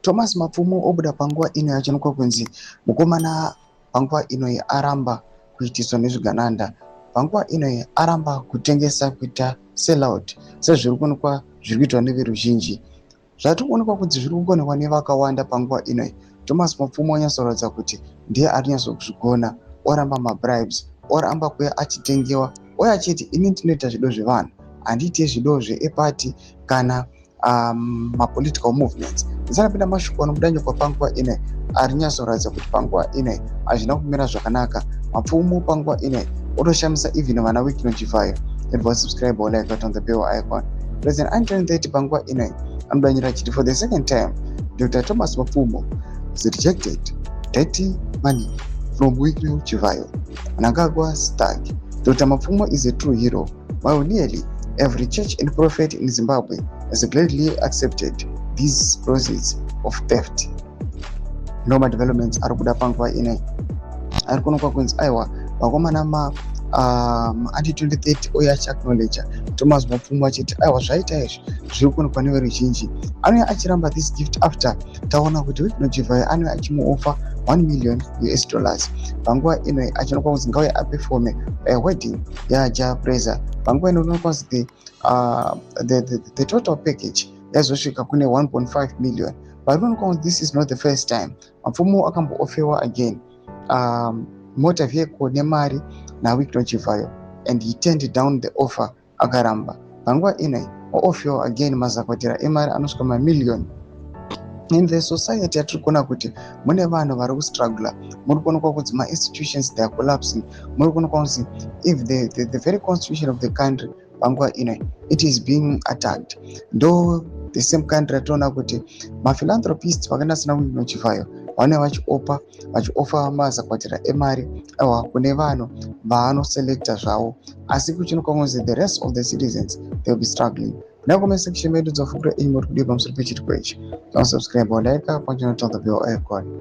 Thomas Mapfumo obuda panguva ino yachinokwa kunzi mukomana panguva ino aramba kuitiswa nezvigananda, panguva ino aramba kutengesa kuita sellout sezviri kuonekwa zviri kuitwa neveruzhinji. Zvatiri kuonekwa kuti zviri kugonekwa nevakawanda panguva ino. Thomas Mapfumo anyatsoratidza kuti ndiye ari kunyatsozvigona, oramba mabribes, oramba kuuya achitengewa, uye achiti ini ndinoita zvido zvevanhu, handiiti zvido zveepati kana mapolitical movements. Ndisapinda mashoko anobuda nyokwa panguva ino ari nyatsoratidza kuti panguva ino hazvina kumira zvakanaka. Mapfumo panguva ino otoshamisa even vana Chivhayo. It was subscribe or like on the bell icon. President Anton 30 panguva ino anodanyira achiti for the second time Dr. Thomas Mapfumo is rejected dirty money from Chivhayo. Mnangagwa Sadc. Dr. Mapfumo is a true hero, while nearly every church and prophet in Zimbabwe has gladly accepted these proceeds of theft. Normal developments are kuda panguva ino ari kuonekwa kunzi aiwa vakomana anti 2030 oya achiacknowledge Thomas Mapfumo achiti aiwa zvaita izvi zviri kuonekwa neveruzhinji. Anouya achiramba this gift after taona kuti Chivhayo anouya achimuofa $1 million panguva ino achionekwa kunzi ngauye apefome wedding yaja praiser. Panguva ino unoonekwa kunzi the total package yazosvika kune 1.5 million. But unoonekwa kunzi this is not the first time. Mapfumo akamboofewa again motor vehicle nemari Chivhayo, and he turned down the offer akaramba. Panguva ino oofewa again mazakwatira emari anosvika mamillion. In the society yatiri kuona kuti mune vanhu vari kustruggle, muri kuonekwa kuti ma-institutions they are collapsing, muri kuonekwa kuti if the very constitution of the country panguva ino it is being attacked. Though the same country atoona kuti maphilanthropists vakaenda sina Chivhayo vanenge vachiofa mazakwatira emari kune vanhu vaanoselecta zvavo, asi kuchinokwa kunzi the rest of the citizens they will be struggling. Comment section medu dzofukura imi muri kudiwa pamusoro pechitiko ichi. Subscribe or like, punch on the bell icon.